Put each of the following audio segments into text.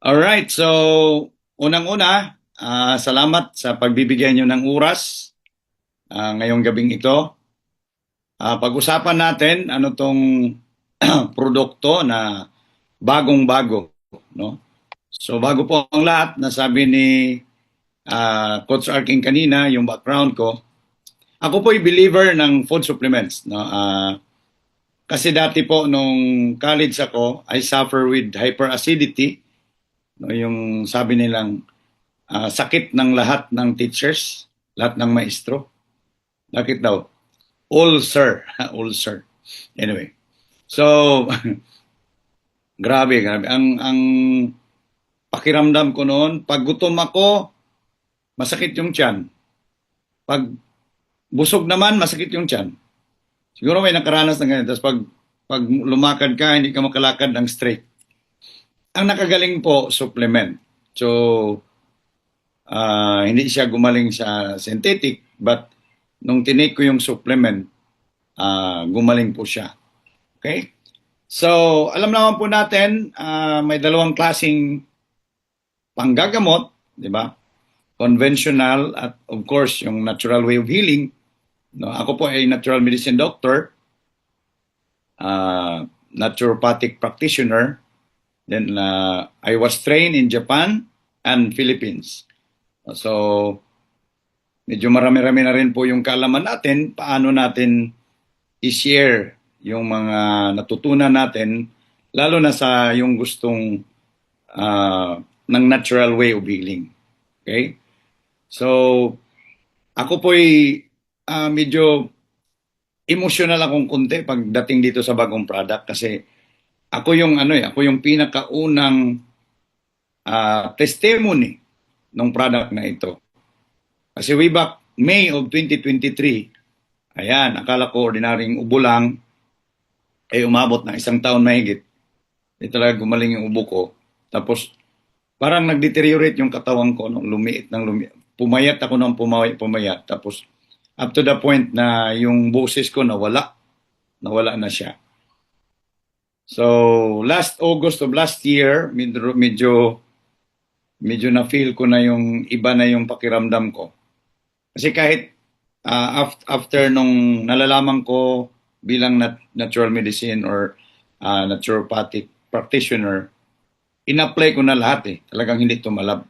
Alright, so unang-una, salamat sa pagbibigyan nyo ng oras ngayong gabing ito. Pag-usapan natin ano tong produkto na bagong-bago, no? So bago po ang lahat, nasabi ni Coach Arking kanina, yung background ko, ako po ay believer ng food supplements, no? Kasi dati po nung college ako, I suffer with hyperacidity, no? Yung sabi nilang sakit ng lahat ng teachers, lahat ng maestro. Bakit daw? Ulcer. Ulcer. Anyway. So, grabe. Ang pakiramdam ko noon, pag gutom ako, masakit yung tiyan. Pag busog naman, masakit yung tiyan. Siguro may nakaranas na ganyan. Tapos pag lumakad ka, hindi ka makalakad ng straight. Ang nakagaling po, supplement. So, hindi siya gumaling sa synthetic, but nung tinake ko yung supplement, gumaling po siya. Okay? So, alam naman po natin, may dalawang klasing panggagamot, di ba? Conventional at of course, yung natural way of healing. No, ako po ay natural medicine doctor, naturopathic practitioner. Then I was trained in Japan and Philippines. So, medyo marami-rami na rin po yung kaalaman natin, paano natin i-share yung mga natutunan natin, lalo na sa yung gustong ng natural way of healing. Okay? So, ako po'y medyo emotional akong konti pagdating dito sa bagong product kasi ako yung pinakaunang testimony ng product na ito. Kasi way back May of 2023, ayan, akala ko ordinaryong ubo lang, ay umabot ng isang taon mahigit. Hindi talaga gumaling yung ubo ko. Tapos, parang nag-deteriorate yung katawan ko, no? Lumiit ng lumiit. Pumayat ako ng pumayat. Tapos, up to the point na yung boses ko nawala. Nawala na siya. So, last August of last year, medyo na-feel ko na yung iba na yung pakiramdam ko. Kasi kahit after nung nalalaman ko bilang natural medicine or naturopathic practitioner, in-apply ko na lahat eh. Talagang hindi tumalab.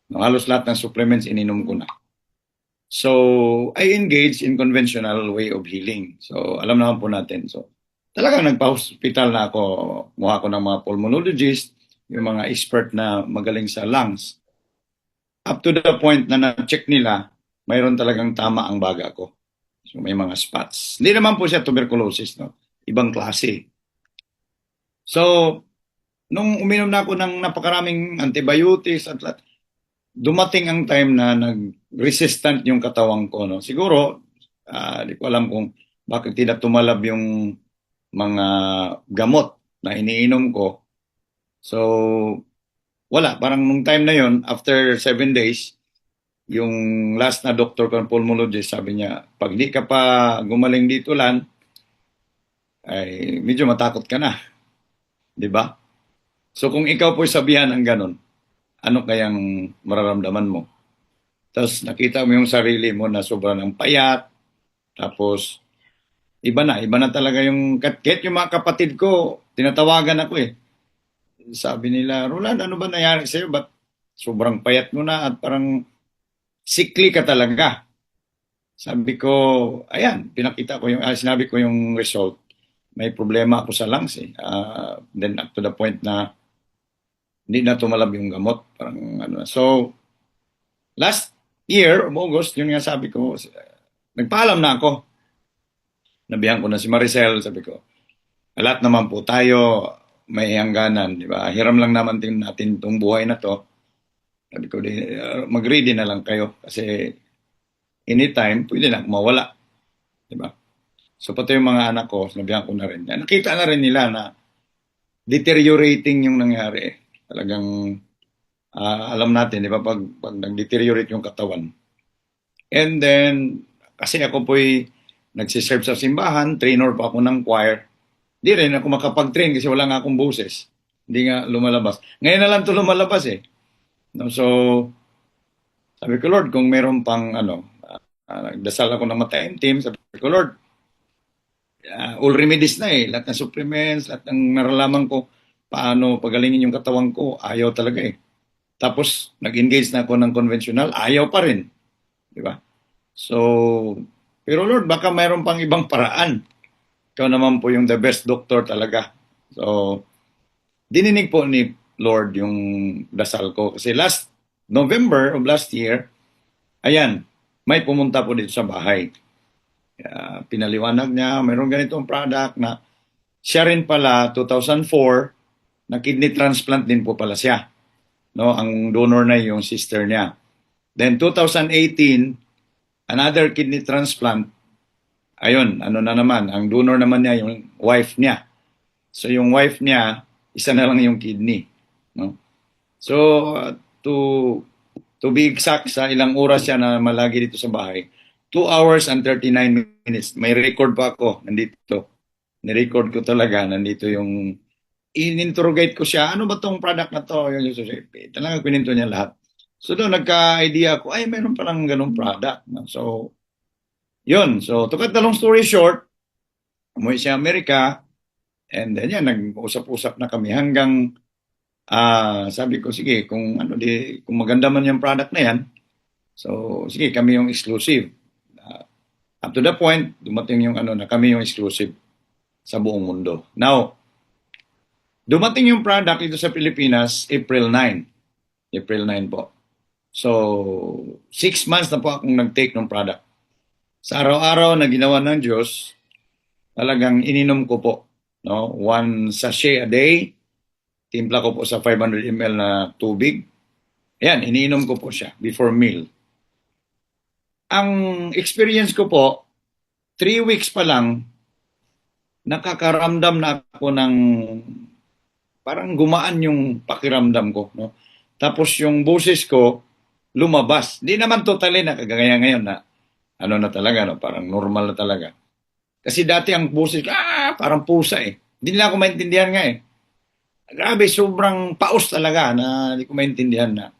No, halos lahat ng supplements ininom ko na. So, I engage in conventional way of healing. So, alam naman po natin. So, talagang nagpa-hospital na ako. Mukha ko ng mga pulmonologist, yung mga expert na magaling sa lungs. Up to the point na na-check nila, mayroon talagang tama ang baga ko. So, may mga spots. Hindi naman po siya tuberculosis, no? Ibang klase. So, nung uminom na ako ng napakaraming antibiotics at lahat, dumating ang time na nag-resistant yung katawan ko. No? Siguro, di ko alam kung bakit tidak tumalab yung mga gamot na iniinom ko. So, wala. Parang nung time na yon after 7 days, yung last na doctor ko, pulmonologist, sabi niya, pag di ka pa gumaling dito lang, ay medyo matakot ka na. Di ba? So kung ikaw po'y sabihan ng ganun, ano kayang mararamdaman mo? Tapos nakita mo yung sarili mo na sobrang ng payat, tapos iba na talaga yung, kahit yung mga kapatid ko, tinatawagan ako eh. Sabi nila, Roland, ano ba nangyari sa'yo? Ba't sobrang payat mo na at parang sickly ka talaga? Sabi ko, ayan, pinakita ko yung, sinabi ko yung result. May problema ako sa lungs eh. Then up to the point na hindi na tumalab yung gamot. Parang ano. So, last year, August, yun nga sabi ko, nagpaalam na ako. Nabihan ko na si Maricel, sabi ko, lahat naman po tayo may hangganan, di ba? Hiram lang naman din natin itong buhay na to. Sabi ko, mag-ready na lang kayo kasi anytime, pwede na mawala. Di ba? So, pati yung mga anak ko, sinabihan ko na rin. Nakita na rin nila na deteriorating yung nangyari. Talagang alam natin, di ba, pag nag-deteriorate yung katawan. And then, kasi ako po'y nagsiserve sa simbahan, trainer pa ako ng choir. Di rin ako makapag-train kasi wala nga akong boses. Hindi nga lumalabas. Ngayon na lang 'to lumalabas eh. No, so, sabi ko, Lord, kung meron pang nagdasal ako ng mataimtim, sabi ko, Lord, all remedies na eh. Lahat ng supplements, lahat ng naralaman ko, paano pagalingin yung katawan ko, ayaw talaga eh. Tapos, nag-engage na ako ng conventional, ayaw pa rin. Di ba? So, pero Lord, baka mayroon pang ibang paraan. Ikaw naman po yung the best doctor talaga. So, dininig po ni Lord yung dasal ko. Kasi last November of last year, ayan, may pumunta po dito sa bahay. Pinaliwanag niya, mayroong ganitong product na siya rin pala, 2004, na kidney transplant din po pala siya. No, ang donor na yung sister niya. Then 2018, another kidney transplant. Ayun, ano na naman, ang donor naman niya yung wife niya. So yung wife niya, isa na lang yung kidney, no? So to to be exact, sa ilang oras siya na malagi dito sa bahay, 2 hours and 39 minutes. May record pa ako nandito. Ni-record ko talaga, nandito yung in-interrogate ko siya, ano ba tong product na to? Yung talaga pininto niya lahat. So doon nagka-idea ako, ay meron palang ganung product. No? So, yun. So, to cut the long story short, umuwi siya Amerika, and then yan, nag-usap-usap na kami hanggang sabi ko, sige, kung maganda man yung product na yan, so sige, kami yung exclusive. Up to the point, dumating yung na kami yung exclusive sa buong mundo. Now, dumating yung product dito sa Pilipinas, April 9. April 9 po. So, 6 months na po akong nag-take ng product. Sa araw-araw na ginawa ng Diyos, talagang ininom ko po. No? 1 sachet a day. Timpla ko po sa 500 ml na tubig. Ayan, iniinom ko po siya before meal. Ang experience ko po, 3 weeks pa lang, nakakaramdam na ako ng parang gumaan yung pakiramdam ko. No? Tapos yung boses ko, lumabas. Hindi naman totally na kagaya ngayon na na talaga, no? Parang normal na talaga. Kasi dati ang boses ko, parang pusa eh. Hindi nila ako maintindihan nga eh. Grabe, sobrang paos talaga na hindi ko maintindihan na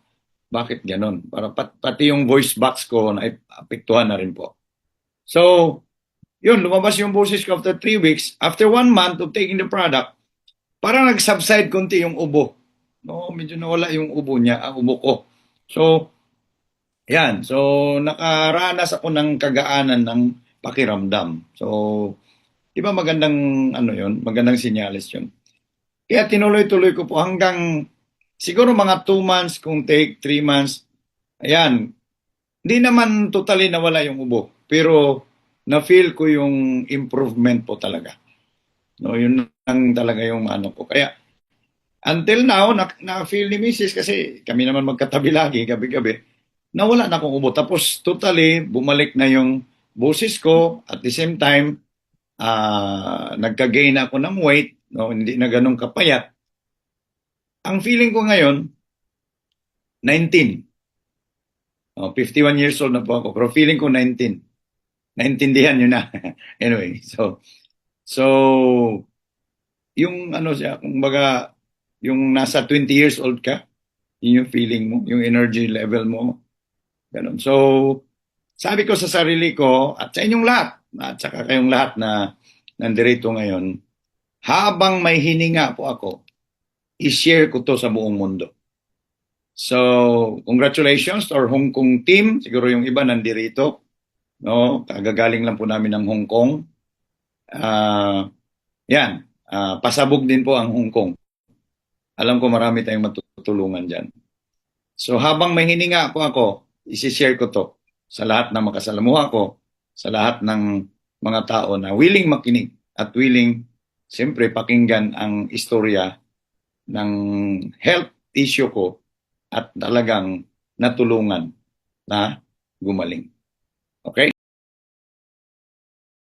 bakit ganon. Para pati yung voice box ko na apektuhan na rin po. So, yun, lumabas yung boses ko after 3 weeks. After 1 month of taking the product, parang nag-subside konti yung ubo. No, medyo nawala yung ubo niya, ang ubo ko. So, yan. So, nakaranas ako ng kagaanan ng pakiramdam. So, di ba magandang yun? Magandang sinyalis yun. Kaya tinuloy-tuloy ko po hanggang siguro mga 2 months, kung take 3 months. Ayan. Hindi naman totally nawala yung ubo. Pero na-feel ko yung improvement po talaga. No, yun lang talaga yung ko. Kaya until now, na-feel ni Mrs. kasi kami naman magkatabi lagi, gabi-gabi, nawala na akong ubo. Tapos totally, bumalik na yung boses ko. At the same time, nagka-gain ako ng weight. No, hindi na ganun kapayat. Ang feeling ko ngayon, 19. 51 years old na po ako, pero feeling ko 19. Naintindihan nyo na. Anyway, so, yung siya, kumbaga, yung nasa 20 years old ka, yun yung feeling mo, yung energy level mo, ganun. So, sabi ko sa sarili ko, at sa inyong lahat, at saka kayong lahat na nandirito ngayon, habang may hininga po ako, i-share ko to sa buong mundo. So, congratulations to our Hong Kong team. Siguro yung iba nandirito. No? Kagagaling lang po namin ng Hong Kong. Yan. Pasabog din po ang Hong Kong. Alam ko marami tayong matutulungan dyan. So, habang may hininga po ako, isi-share ko to sa lahat ng makasalamuha ko, sa lahat ng mga tao na willing makinig at willing, siyempre, pakinggan ang istorya ng health issue ko at talagang natulungan na gumaling. Okay?